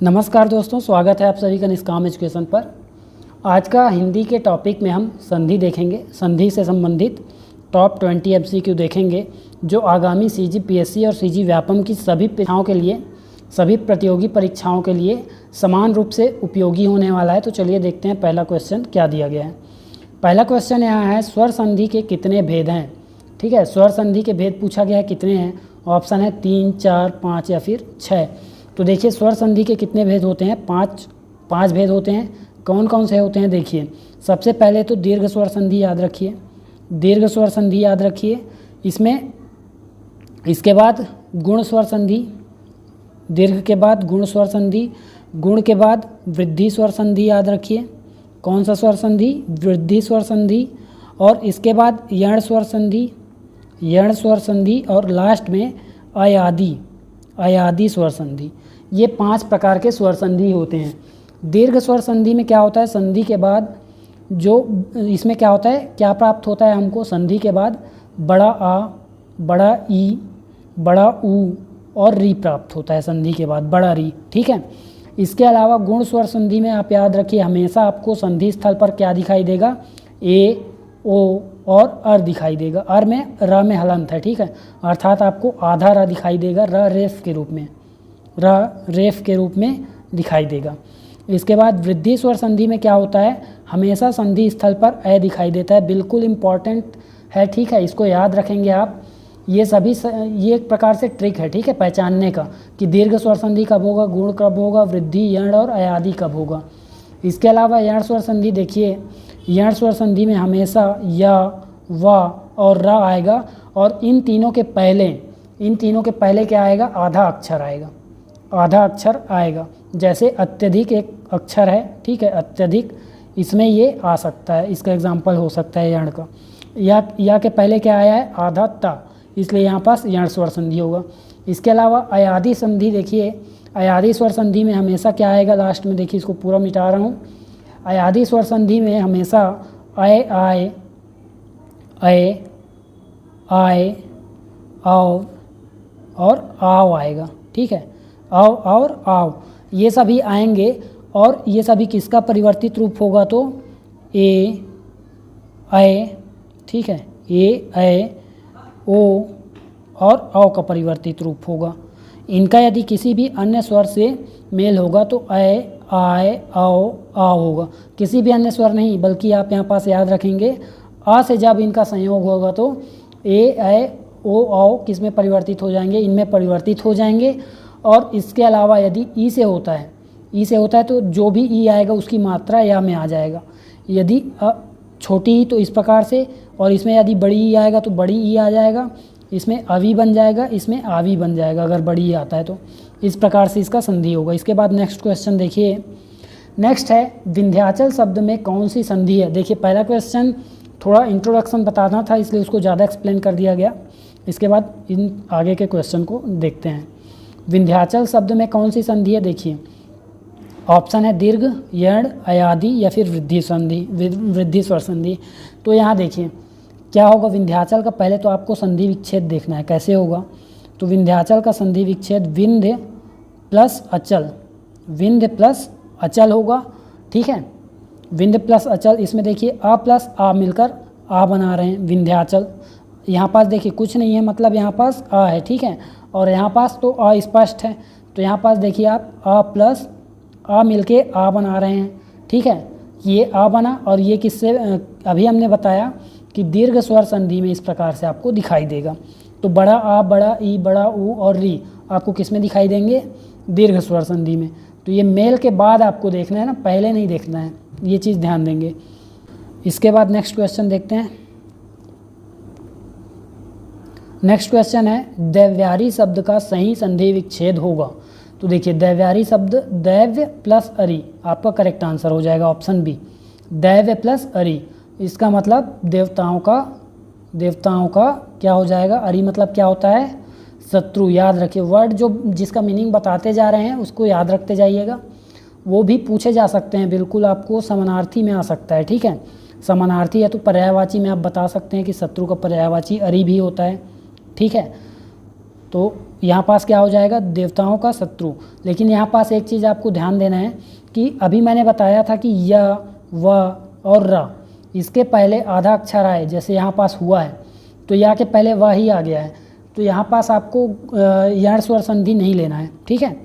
नमस्कार दोस्तों, स्वागत है आप सभी का निष्काम एजुकेशन पर। आज का हिंदी के टॉपिक में हम संधि देखेंगे। संधि से संबंधित टॉप 20 MCQ देखेंगे जो आगामी CG PSC और CG व्यापम की सभी परीक्षाओं के लिए, सभी प्रतियोगी परीक्षाओं के लिए समान रूप से उपयोगी होने वाला है। तो चलिए देखते हैं पहला क्वेश्चन क्या दिया गया है। पहला क्वेश्चन यहाँ है, स्वर संधि के कितने भेद हैं। ठीक है, स्वर संधि के भेद पूछा गया है, कितने हैं। ऑप्शन है 3, 4, 5 या फिर 6। तो देखिए स्वर संधि के कितने भेद होते हैं, पाँच भेद होते हैं। कौन कौन से होते हैं देखिए। सबसे पहले तो दीर्घ स्वर संधि याद रखिए, दीर्घ स्वर संधि याद रखिए। इसके बाद गुण स्वर संधि, दीर्घ के बाद गुण स्वर संधि, गुण के बाद वृद्धि स्वर संधि याद रखिए। कौन सा स्वर संधि, वृद्धि स्वर संधि। और इसके बाद यण स्वर संधि, यण स्वर संधि। और लास्ट में अयादि स्वर संधि। ये 5 प्रकार के स्वर संधि होते हैं। दीर्घ स्वर संधि में क्या होता है, संधि के बाद जो इसमें क्या होता है, क्या प्राप्त होता है हमको, संधि के बाद बड़ा आ, बड़ा ई, बड़ा ऊ और री प्राप्त होता है संधि के बाद, बड़ा री। ठीक है। इसके अलावा गुण स्वर संधि में आप याद रखिए, हमेशा आपको संधि स्थल पर क्या दिखाई देगा, ए, ओ और अर दिखाई देगा। अर में र में हलंत है। ठीक है, अर्थात आपको आधा र दिखाई देगा, र रेफ के रूप में, र रेफ के रूप में दिखाई देगा। इसके बाद वृद्धि स्वर संधि में क्या होता है, हमेशा संधि स्थल पर ए दिखाई देता है। बिल्कुल इम्पॉर्टेंट है। ठीक है, इसको याद रखेंगे आप। ये एक प्रकार से ट्रिक है, ठीक है, पहचानने का कि दीर्घ स्वर संधि कब होगा, गुण कब होगा, वृद्धि, यण और अयादि कब होगा। इसके अलावा यण स्वर संधि देखिए, यण स्वर संधि में हमेशा य, व और र आएगा। और इन तीनों के पहले क्या आएगा, आधा अक्षर आएगा, आधा अक्षर आएगा। जैसे अत्यधिक एक अक्षर है, ठीक है, अत्यधिक, इसमें ये आ सकता है, इसका एग्जाम्पल हो सकता है यण का। या के पहले क्या आया है, आधा ता, इसलिए यहाँ पास यण स्वर संधि होगा। इसके अलावा अयादि संधि देखिए, अयादि स्वर संधि में हमेशा क्या आएगा लास्ट में, देखिए इसको पूरा मिटा रहा हूँ। अयादि स्वर संधि में हमेशा आए, आए, आओ और आओ आएगा। ठीक है, आओ और आओ, ये सभी आएंगे। और ये सभी किसका परिवर्तित रूप होगा, तो ए, ऐ, ठीक है, ए, ऐ, ओ और औ का परिवर्तित रूप होगा। इनका यदि किसी भी अन्य स्वर से मेल होगा तो ऐ, आए, आओ, आओ होगा। किसी भी अन्य स्वर नहीं, बल्कि आप यहाँ पास याद रखेंगे, आ से जब इनका संयोग होगा तो ए, ऐ, ओ, औ किस में परिवर्तित हो जाएंगे, इनमें परिवर्तित हो जाएंगे। और इसके अलावा यदि ई से होता है तो जो भी ई आएगा उसकी मात्रा या में आ जाएगा। यदि छोटी ई तो इस प्रकार से, और इसमें यदि बड़ी ई आएगा तो बड़ी ई आ जाएगा, इसमें अवी बन जाएगा, इसमें आवी बन जाएगा अगर बड़ी ई आता है तो। इस प्रकार से इसका संधि होगा। इसके बाद नेक्स्ट क्वेश्चन देखिए। नेक्स्ट है, विंध्याचल शब्द में कौन सी संधि है। देखिए पहला क्वेश्चन थोड़ा इंट्रोडक्शन बताना था, इसलिए उसको ज़्यादा एक्सप्लेन कर दिया गया। इसके बाद इन आगे के क्वेश्चन को देखते हैं। विंध्याचल शब्द में कौन सी संधि है, देखिए ऑप्शन है दीर्घ, यण, अयादि या फिर वृद्धि स्वर संधि। तो यहाँ देखिए क्या होगा, विंध्याचल का पहले तो आपको संधि विच्छेद देखना है कैसे होगा। तो विंध्याचल का संधि विच्छेद विंध्य प्लस अचल, विंध्य प्लस अचल होगा। ठीक है, विंध्य प्लस अचल, इसमें देखिए अ प्लस आ मिलकर आ बना रहे हैं विंध्याचल। यहाँ पास देखिए कुछ नहीं है, मतलब यहाँ पास आ है। ठीक है, और यहाँ पास तो अस्पष्ट है, तो यहाँ पास देखिए आप आ प्लस आ मिलके आ बना रहे हैं। ठीक है, ये आ बना, और ये किससे, अभी हमने बताया कि दीर्घ स्वर संधि में इस प्रकार से आपको दिखाई देगा। तो बड़ा आ, बड़ा ई, बड़ा ऊ और री आपको किस में दिखाई देंगे, दीर्घ स्वर संधि में। तो ये मेल के बाद आपको देखना है ना, पहले नहीं देखना है, ये चीज़ ध्यान देंगे। इसके बाद नेक्स्ट क्वेश्चन देखते हैं। नेक्स्ट क्वेश्चन है, दैव्यारी शब्द का सही संधि विच्छेद होगा। तो देखिए दैव्यारी शब्द दैव्य प्लस अरि आपका करेक्ट आंसर हो जाएगा, ऑप्शन बी, दैव्य प्लस अरि। इसका मतलब देवताओं का क्या हो जाएगा, अरि मतलब क्या होता है, शत्रु। याद रखिए, वर्ड जो जिसका मीनिंग बताते जा रहे हैं उसको याद रखते जाइएगा। वो भी पूछे जा सकते हैं, बिल्कुल आपको समानार्थी में आ सकता है। ठीक है, समानार्थी है तो पर्यायवाची में आप बता सकते हैं कि शत्रु का पर्यायवाची अरि भी होता है। ठीक है, तो यहाँ पास क्या हो जाएगा, देवताओं का शत्रु। लेकिन यहाँ पास एक चीज़ आपको ध्यान देना है कि अभी मैंने बताया था कि य, व और र, इसके पहले आधा अक्षर आए, जैसे यहाँ पास हुआ है तो या के पहले वह ही आ गया है, तो यहाँ पास आपको यण स्वर संधि नहीं लेना है, ठीक है।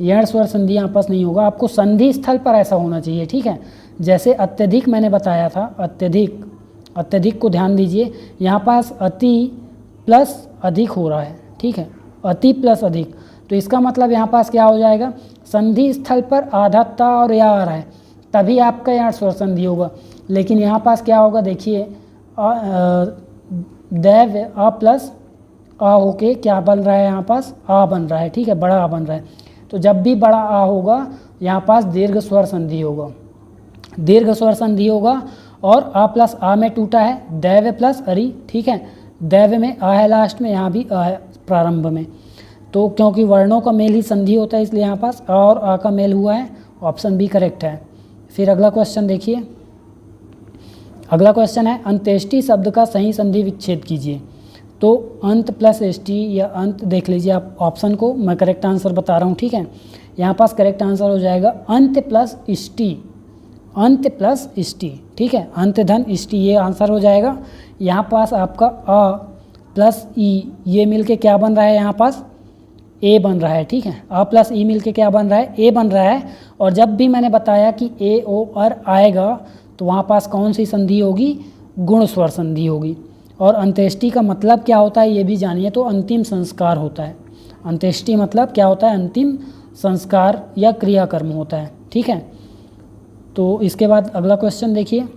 यण स्वर संधि यहाँ पास नहीं होगा, आपको संधि स्थल पर ऐसा होना चाहिए, ठीक है। जैसे अत्यधिक मैंने बताया था, अत्यधिक को ध्यान दीजिए, यहाँ पास अति प्लस अधिक हो रहा है, ठीक है, अति प्लस अधिक, तो इसका मतलब यहाँ पास क्या हो जाएगा, संधि स्थल पर आधा त और या आ रहा है, तभी आपका यहाँ स्वर संधि होगा। लेकिन यहाँ पास क्या होगा, देखिए दैव अ प्लस आ होके क्या बन रहा है, यहाँ पास आ बन रहा है, ठीक है, बड़ा आ बन रहा है। तो जब भी बड़ा आ होगा यहाँ पास दीर्घ स्वर संधि होगा, दीर्घ स्वर संधि होगा। और आ प्लस आ में टूटा है, दैव प्लस अरि, ठीक है, दैव में आ है लास्ट में, यहाँ भी आ है प्रारंभ में, तो क्योंकि वर्णों का मेल ही संधि होता है इसलिए यहाँ पास आ और आ का मेल हुआ है, ऑप्शन बी करेक्ट है। फिर अगला क्वेश्चन देखिए, अगला क्वेश्चन है अंत्येष्टि शब्द का सही संधि विच्छेद कीजिए। तो अंत प्लस एष्टि या अंत देख लीजिए आप ऑप्शन को, मैं करेक्ट आंसर बता रहा हूँ, ठीक है। यहाँ पास करेक्ट आंसर हो जाएगा अंत प्लस इष्टि, अंत प्लस इष्टि, ठीक है, अंत धन इष्टि, ये आंसर हो जाएगा। यहाँ पास आपका अ प्लस ई ये मिलके क्या बन रहा है, यहाँ पास ए बन रहा है, ठीक है, अ प्लस ई मिलके क्या बन रहा है, ए बन रहा है। और जब भी मैंने बताया कि ए ओ अर आएगा तो वहाँ पास कौन सी संधि होगी, गुण स्वर संधि होगी। और अंत्येष्टि का मतलब क्या होता है ये भी जानिए, तो अंतिम संस्कार होता है। अंत्येष्टि मतलब क्या होता है, अंतिम संस्कार या क्रियाकर्म होता है, ठीक है। तो इसके बाद अगला क्वेश्चन देखिए,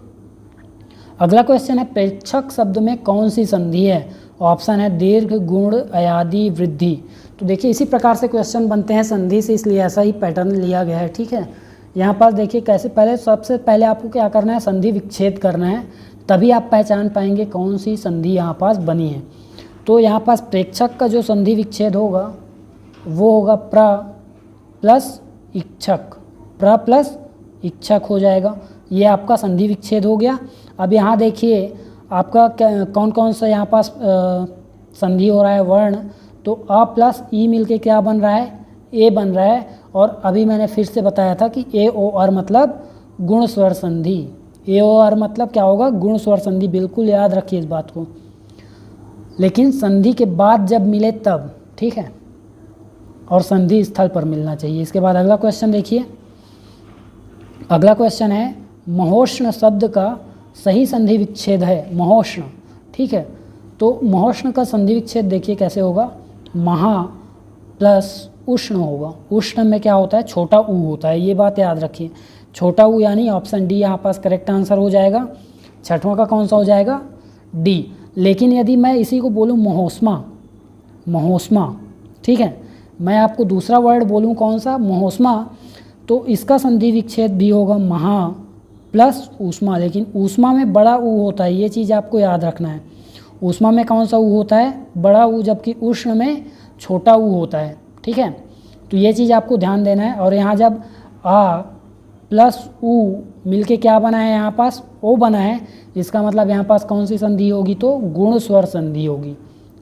अगला क्वेश्चन है प्रेक्षक शब्द में कौन सी संधि है, ऑप्शन है दीर्घ, गुण, अयादि, वृद्धि। तो देखिए इसी प्रकार से क्वेश्चन बनते हैं संधि से, इसलिए ऐसा ही पैटर्न लिया गया है, ठीक है। यहाँ पास देखिए कैसे, पहले सबसे पहले आपको क्या करना है, संधि विच्छेद करना है, तभी आप पहचान पाएंगे कौन सी संधि यहाँ पास बनी है। तो यहाँ पास प्रेक्षक का जो संधि विच्छेद होगा वो होगा प्र प्लस इक्षक, प्र प्लस इक्षक हो जाएगा, ये आपका संधि विच्छेद हो गया। अब यहाँ देखिए आपका कौन कौन सा यहाँ पास संधि हो रहा है, वर्ण, तो अ प्लस ई मिलके क्या बन रहा है, ए बन रहा है। और अभी मैंने फिर से बताया था कि ए ओ आर मतलब गुण स्वर संधि, ए ओ आर मतलब क्या होगा, गुण स्वर संधि, बिल्कुल याद रखिए इस बात को। लेकिन संधि के बाद जब मिले तब, ठीक है, और संधि स्थल पर मिलना चाहिए। इसके बाद अगला क्वेश्चन देखिए, अगला क्वेश्चन है महोष्ण शब्द का सही संधि विच्छेद है, महोष्ण, ठीक है। तो महोष्ण का संधि विच्छेद देखिए कैसे होगा, महा प्लस उष्ण होगा। उष्ण में क्या होता है, छोटा ऊ होता है, ये बात याद रखिए, छोटा ऊ, यानी ऑप्शन डी यहाँ पास करेक्ट आंसर हो जाएगा। छठवां का कौन सा हो जाएगा, डी। लेकिन यदि मैं इसी को बोलूँ महोष्मा, महोष्मा, ठीक है, मैं आपको दूसरा वर्ड बोलूँ कौन सा, महोष्मा, तो इसका संधि विच्छेद भी होगा महा प्लस ऊष्मा। लेकिन ऊष्मा में बड़ा ऊ होता है, ये चीज़ आपको याद रखना है। ऊष्मा में कौन सा ऊ होता है, बड़ा ऊ, जबकि उष्ण में छोटा ऊ होता है, ठीक है। तो ये चीज़ आपको ध्यान देना है। और यहाँ जब आ प्लस ऊ मिलके क्या बना है, यहाँ पास ओ बना है, इसका मतलब यहाँ पास कौन सी संधि होगी, तो गुण स्वर संधि होगी।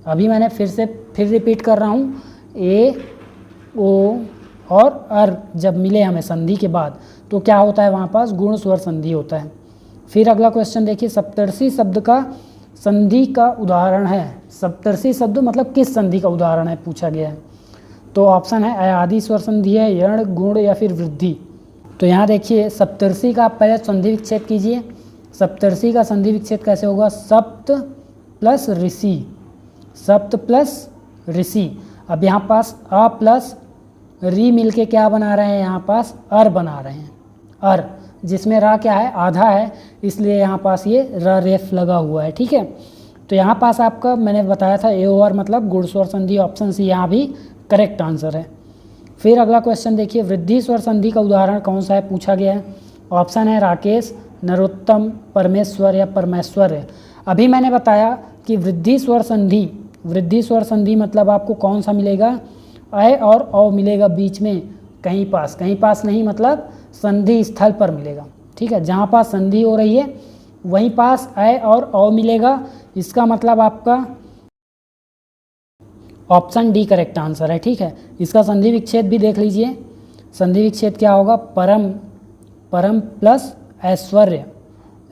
अभी मैंने फिर रिपीट कर रहा हूँ, ए ओ और अर जब मिले हमें संधि के बाद तो क्या होता है, वहाँ पास गुण स्वर संधि होता है। फिर अगला क्वेश्चन देखिए, सप्तर्षि शब्द का संधि का उदाहरण है। सप्तर्षि शब्द मतलब किस संधि का उदाहरण है पूछा गया है। तो ऑप्शन है अयादि स्वर संधि है, यण, गुण या फिर वृद्धि। तो यहाँ देखिए सप्तर्षि का आप पहले संधि विच्छेद कीजिए। सप्तर्षि का संधि विच्छेद कैसे होगा, सप्त प्लस ऋषि, सप्त प्लस ऋषि। अब यहाँ पास अ प्लस री मिलके क्या बना रहे हैं, यहाँ पास अर बना रहे हैं, अर, जिसमें रा क्या है, आधा है, इसलिए यहाँ पास ये र रेफ लगा हुआ है, ठीक है। तो यहाँ पास आपका मैंने बताया था ए ओ आर मतलब गुण स्वर संधि, ऑप्शन सी यहाँ भी करेक्ट आंसर है। फिर अगला क्वेश्चन देखिए, वृद्धि स्वर संधि का उदाहरण कौन सा है पूछा गया है। ऑप्शन है राकेश, नरोत्तम, परमेश्वर या परमेश्वर। अभी मैंने बताया कि वृद्धि स्वर संधि, वृद्धि स्वर संधि मतलब आपको कौन सा मिलेगा, अय और औ मिलेगा बीच में, कहीं पास नहीं, मतलब संधि स्थल पर मिलेगा, ठीक है। जहाँ पास संधि हो रही है वहीं पास अय और औ मिलेगा। इसका मतलब आपका ऑप्शन डी करेक्ट आंसर है। ठीक है, इसका संधि विच्छेद भी देख लीजिए। संधि विच्छेद क्या होगा, परम, परम प्लस ऐश्वर्य,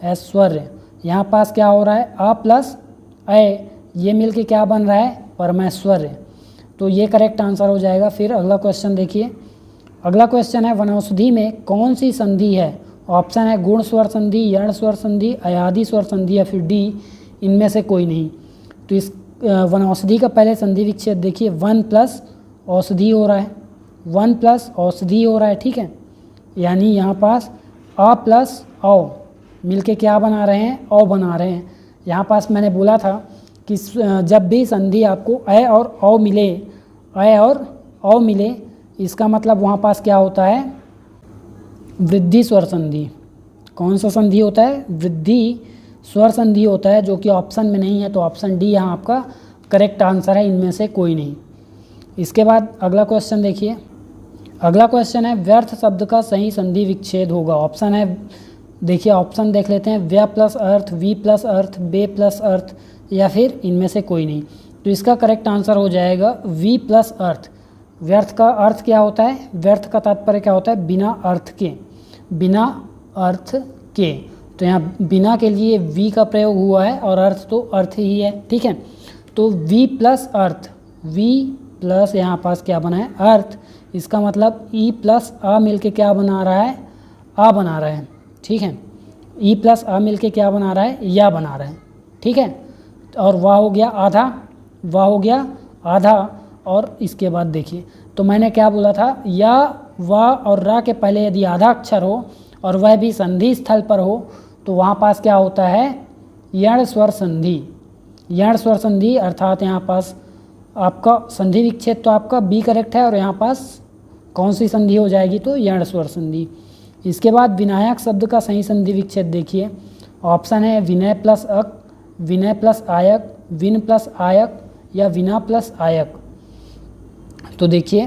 ऐश्वर्य। यहाँ पास क्या हो रहा है, अ प्लस ऐ, ये मिलके क्या बन रहा है, परमेश्वर्य। तो ये करेक्ट आंसर हो जाएगा। फिर अगला क्वेश्चन देखिए। अगला क्वेश्चन है वनौषधि में कौन सी संधि है। ऑप्शन है गुण स्वर संधि, यण स्वर संधि, अयादि स्वर संधि या फिर डी इनमें से कोई नहीं। तो इस वनौषधि का पहले संधि विच्छेद देखिए, वन प्लस औषधि हो रहा है, वन प्लस औषधि हो रहा है। ठीक है, यानी यहाँ पास अ प्लस औ मिलके क्या बना रहे हैं, औ बना रहे हैं। यहाँ पास मैंने बोला था कि जब भी संधि आपको अ और औ मिले, अ और औ मिले, इसका मतलब वहाँ पास क्या होता है, वृद्धि स्वर संधि। कौन सा संधि होता है, वृद्धि स्वर संधि होता है, जो कि ऑप्शन में नहीं है। तो ऑप्शन डी यहाँ आपका करेक्ट आंसर है, इनमें से कोई नहीं। इसके बाद अगला क्वेश्चन देखिए। अगला क्वेश्चन है व्यर्थ शब्द का सही संधि विच्छेद होगा। ऑप्शन है, देखिए ऑप्शन देख लेते हैं, व्य प्लस अर्थ, वी प्लस अर्थ, बे प्लस अर्थ या फिर इनमें से कोई नहीं। तो इसका करेक्ट आंसर हो जाएगा वी प्लस अर्थ। व्यर्थ का अर्थ क्या होता है, व्यर्थ का तात्पर्य क्या होता है, बिना अर्थ के, बिना अर्थ के। तो यहाँ बिना के लिए वी का प्रयोग हुआ है और अर्थ तो अर्थ ही है। ठीक है, तो V plus earth, we plus यहाँ पास क्या बना है, अर्थ। इसका मतलब ई प्लस आ मिलके क्या बना रहा है, आ बना रहा है। ठीक है, ई प्लस आ मिलके क्या बना रहा है, या बना रहा है। ठीक है, और वाह हो गया आधा, वाह हो गया आधा। और इसके बाद देखिए, तो मैंने क्या बोला था, या वाह और रा के पहले यदि आधा अक्षर हो और वह भी संधि स्थल पर हो, तो वहाँ पास क्या होता है, यण स्वर संधि। यण स्वर संधि अर्थात यहाँ पास आपका संधि विच्छेद तो आपका बी करेक्ट है, और यहाँ पास कौन सी संधि हो जाएगी, तो यण स्वर संधि। इसके बाद विनायक शब्द का सही संधि विच्छेद देखिए। ऑप्शन है विनय प्लस अक, विनय प्लस आयक, विन प्लस आयक या विना प्लस आयक। तो देखिए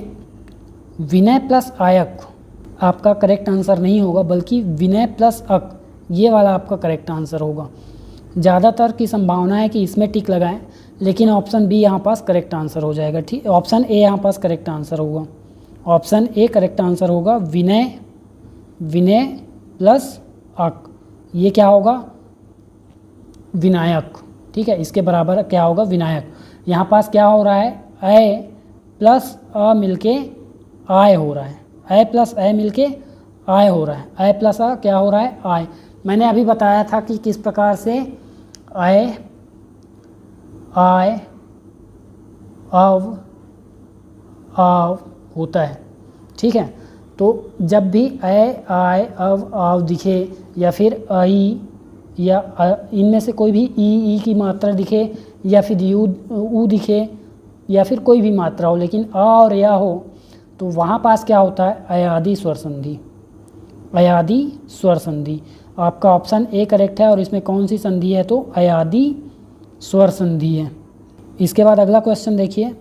विनय प्लस आयक आपका करेक्ट आंसर नहीं होगा, बल्कि विनय प्लस अक, ये वाला आपका करेक्ट आंसर होगा। ज़्यादातर की संभावना है कि इसमें टिक लगाएं, लेकिन ऑप्शन बी यहाँ पास करेक्ट आंसर हो जाएगा। ठीक, ऑप्शन ए यहाँ पास करेक्ट आंसर होगा। ऑप्शन ए करेक्ट आंसर होगा, विनय, विनय प्लस अक, ये क्या होगा, विनायक। ठीक है, इसके बराबर क्या होगा, विनायक। यहाँ पास क्या हो रहा है, अ प्लस अ मिलके आय हो रहा है, अ प्लस अ मिलके आय हो रहा है, अ प्लस अ क्या हो रहा है, आय। मैंने अभी बताया था कि किस प्रकार से अ, आय, अव, आव होता है। ठीक है, तो जब भी अ, आय, अव, आव दिखे या फिर आई या इनमें से कोई भी ई की मात्रा दिखे या फिर यू ऊ दिखे या फिर कोई भी मात्रा हो, लेकिन अ और या हो, तो वहाँ पास क्या होता है, अयादि स्वर संधि, अयादि स्वर संधि। आपका ऑप्शन ए करेक्ट है, और इसमें कौन सी संधि है, तो अयादि स्वर संधि है। इसके बाद अगला क्वेश्चन देखिए।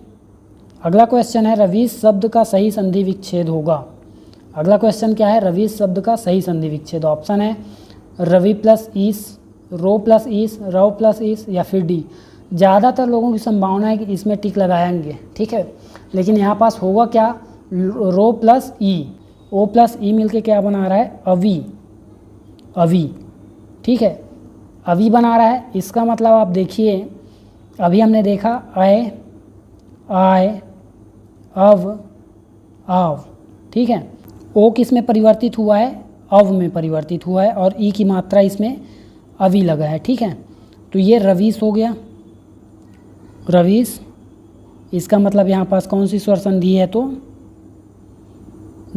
अगला क्वेश्चन है रवीश शब्द का सही संधि विच्छेद होगा। अगला क्वेश्चन क्या है, रवीश शब्द का सही संधि विच्छेद। ऑप्शन है रवि प्लस ईस, रो प्लस ईस, रव प्लस ईस या फिर डी। ज़्यादातर लोगों की संभावना है कि इसमें टिक लगाएंगे। ठीक है, लेकिन यहाँ पास होगा क्या, रो प्लस ई, ओ प्लस ई मिलके क्या बना रहा है, अवी, अवी। ठीक है, अवी बना रहा है। इसका मतलब आप देखिए, अभी हमने देखा अय, आय, अव, आव। ठीक है, ओ किस में परिवर्तित हुआ है, अव में परिवर्तित हुआ है, और ई की मात्रा इसमें अवी लगा है। ठीक है, तो ये रवीश हो गया, रवीश। इसका मतलब यहाँ पास कौन सी स्वर संधि है, तो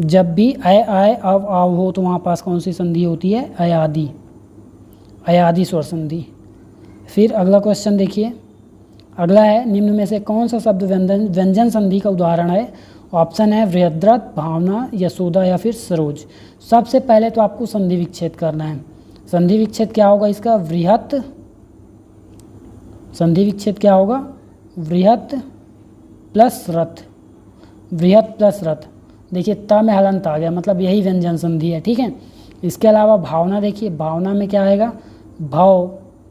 जब भी अय, आय, अव, आव हो, तो वहाँ पास कौन सी संधि होती है, अयादि, अयादि स्वर संधि। फिर अगला क्वेश्चन देखिए। अगला है निम्न में से कौन सा शब्द व्यंजन संधि का उदाहरण है। ऑप्शन है वृहद्रथ, भावना, यशोदा या फिर सरोज। सबसे पहले तो आपको संधि विच्छेद करना है। संधि विच्छेद क्या होगा इसका, वृहत, संधि विच्छेद क्या होगा, वृहत प्लस रथ, वृहत प्लस रथ। देखिए त में हलंत आ गया, मतलब यही व्यंजन संधि है। ठीक है, इसके अलावा भावना देखिए, भावना में क्या आएगा, भव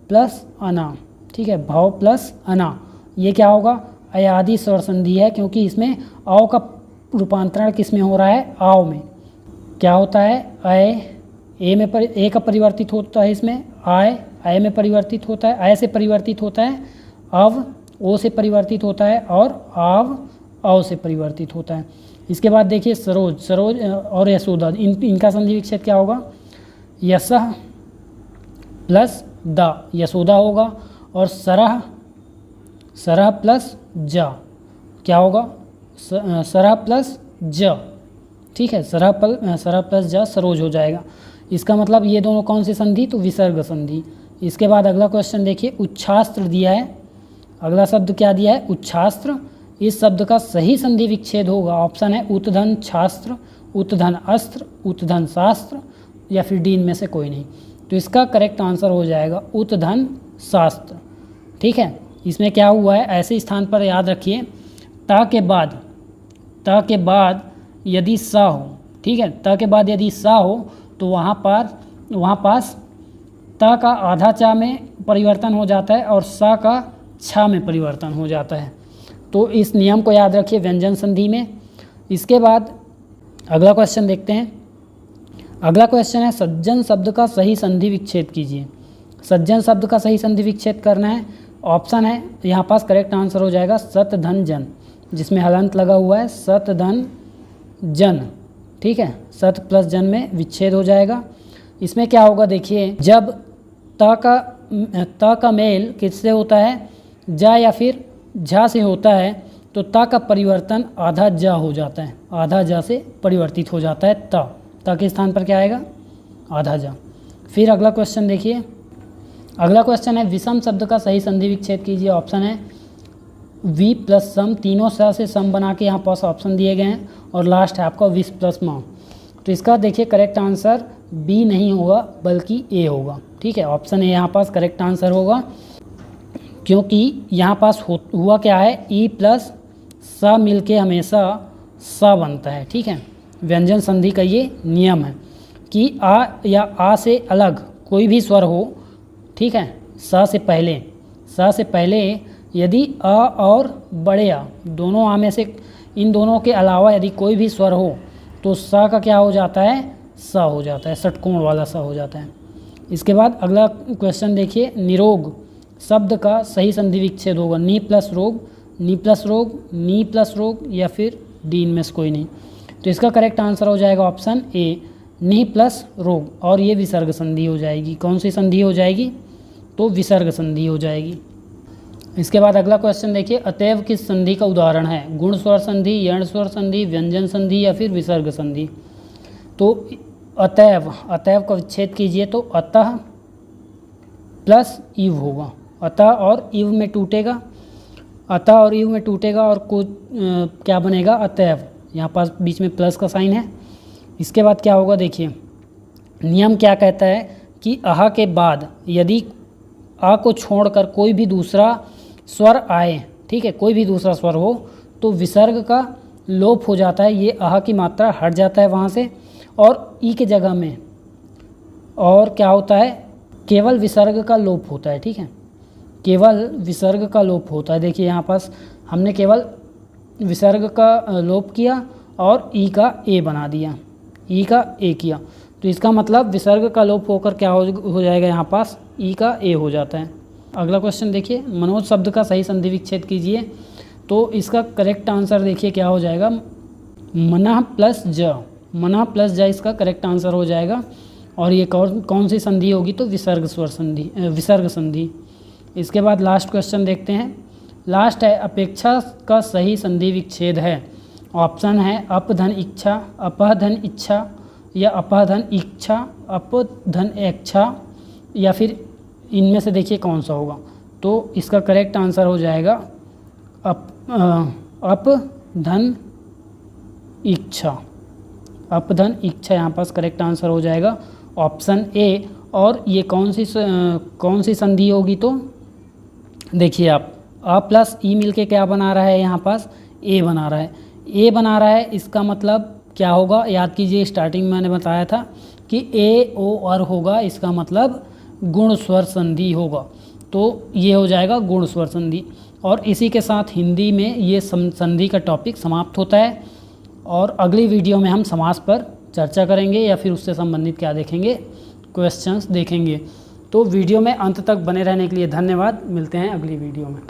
प्लस अना। ठीक है, भव प्लस अना, ये क्या होगा, अयादि स्वर संधि है, क्योंकि इसमें औ का रूपांतरण किस में हो रहा है, आव में। क्या होता है, ए में ए का परिवर्तित होता है, इसमें आय में परिवर्तित होता है, आय से परिवर्तित होता है, अव ओ से परिवर्तित होता है, और आव औ से परिवर्तित होता है। इसके बाद देखिए सरोज और यशोदा, इनका संधि विच्छेद क्या होगा, यशः प्लस द, यशोदा होगा, और सरह प्लस ज, क्या होगा, सरह प्लस ज, ठीक है, सरह प्लस ज सरोज हो जाएगा। इसका मतलब ये दोनों कौन सी संधि, तो विसर्ग संधि। इसके बाद अगला क्वेश्चन देखिए, उच्छास्त्र दिया है, अगला शब्द क्या दिया है, उच्छास्त्र। इस शब्द का सही संधि विच्छेद होगा, ऑप्शन है उत्धन छास्त्र, उत्धन अस्त्र, उत्धन शास्त्र, या फिर डी में से कोई नहीं। तो इसका करेक्ट आंसर हो जाएगा उत्धन शास्त्र, ठीक है। इसमें क्या हुआ है, ऐसे स्थान पर याद रखिए, ता के बाद यदि सा हो, ठीक है, ता के बाद यदि सा हो तो वहाँ पास ता का आधा चा में परिवर्तन हो जाता है और सा का छा में परिवर्तन हो जाता है। तो इस नियम को याद रखिए व्यंजन संधि में। इसके बाद अगला क्वेश्चन देखते हैं। अगला क्वेश्चन है, सज्जन शब्द का सही संधि विच्छेद कीजिए। सज्जन शब्द का सही संधि विच्छेद करना है, ऑप्शन है यहाँ पास करेक्ट आंसर हो जाएगा सत धन जन, जिसमें हलंत लगा हुआ है, सत धन जन, ठीक है, सत प्लस जन में विच्छेद हो जाएगा। इसमें क्या होगा देखिए, जब त का मेल किससे होता है, जा या फिर झा से होता है, तो ता का परिवर्तन आधा जा हो जाता है, आधा जा से परिवर्तित हो जाता है ता के स्थान पर क्या आएगा, आधा जा। फिर अगला क्वेश्चन देखिए, अगला क्वेश्चन है, विषम शब्द का सही संधि विच्छेद कीजिए। ऑप्शन है वी प्लस सम, तीनों सा से सम बना के यहाँ पास ऑप्शन दिए गए हैं, और लास्ट है आपका विस प्लस मा। तो इसका देखिए करेक्ट आंसर बी नहीं होगा बल्कि ए होगा, ठीक है, ऑप्शन ए यहाँ पास करेक्ट आंसर होगा, क्योंकि यहाँ पास हुआ क्या है, ई प्लस सा मिलके हमेशा सा बनता है, ठीक है। व्यंजन संधि का ये नियम है कि आ या आ से अलग कोई भी स्वर हो, ठीक है, सा से पहले यदि अ और बड़े आ, दोनों आ में से इन दोनों के अलावा यदि कोई भी स्वर हो तो सा का क्या हो जाता है, सा हो जाता है, षटकोण वाला सा हो जाता है। इसके बाद अगला क्वेश्चन देखिए, निरोग शब्द का सही संधि विच्छेद होगा, नी प्लस रोग, नी प्लस रोग, नी प्लस रोग, या फिर डी में से कोई नहीं। तो इसका करेक्ट आंसर हो जाएगा ऑप्शन ए, नी प्लस रोग, और ये विसर्ग संधि हो जाएगी। कौन सी संधि हो जाएगी, तो विसर्ग संधि हो जाएगी। इसके बाद अगला क्वेश्चन देखिए, अतएव किस संधि का उदाहरण है, गुण स्वर संधि, यण स्वर संधि, व्यंजन संधि, या फिर विसर्ग संधि। तो अतएव का विच्छेद कीजिए, तो अतः प्लस इव होगा, अतः और इव में टूटेगा, अतः और इव में टूटेगा, और क्या बनेगा, अतएव, यहाँ पास बीच में प्लस का साइन है। इसके बाद क्या होगा देखिए, नियम क्या कहता है कि अह के बाद यदि आ को छोड़कर कोई भी दूसरा स्वर आए, ठीक है, कोई भी दूसरा स्वर हो, तो विसर्ग का लोप हो जाता है, ये अह की मात्रा हट जाता है वहाँ से, और ई के जगह में और क्या होता है, केवल विसर्ग का लोप होता है, ठीक है, केवल विसर्ग का लोप होता है। देखिए यहाँ पास हमने केवल विसर्ग का लोप किया और ई का ए बना दिया, ई का ए किया, तो इसका मतलब विसर्ग का लोप होकर क्या हो जाएगा, यहाँ पास ई का ए हो जाता है। अगला क्वेश्चन देखिए, मनोज शब्द का सही संधि विच्छेद कीजिए। तो इसका करेक्ट आंसर देखिए क्या हो जाएगा, मनः प्लस ज, मनः प्लस ज इसका करेक्ट आंसर हो जाएगा। और ये कौन सी संधि होगी, तो विसर्ग संधि। इसके बाद लास्ट क्वेश्चन देखते हैं। लास्ट है, अपेक्षा का सही संधि विच्छेद है। ऑप्शन है अपधन इच्छा, अपधन इच्छा, या अपधन इच्छा, अपधन इच्छा, या फिर इनमें से देखिए कौन सा होगा। तो इसका करेक्ट आंसर हो जाएगा अपधन इच्छा, अपधन इच्छा यहाँ पास करेक्ट आंसर हो जाएगा ऑप्शन ए। और ये कौन सी संधि होगी, तो देखिए आप अ प्लस ई मिलके क्या बना रहा है, यहाँ पास ए बना रहा है, ए बना रहा है, इसका मतलब क्या होगा, याद कीजिए स्टार्टिंग में मैंने बताया था कि ए ओ और होगा, इसका मतलब गुण स्वर संधि होगा। तो ये हो जाएगा गुण स्वर संधि। और इसी के साथ हिंदी में ये संधि का टॉपिक समाप्त होता है। और अगली वीडियो में हम समास पर चर्चा करेंगे या फिर उससे संबंधित क्या देखेंगे, क्वेश्चंस देखेंगे। तो वीडियो में अंत तक बने रहने के लिए धन्यवाद। मिलते हैं अगली वीडियो में।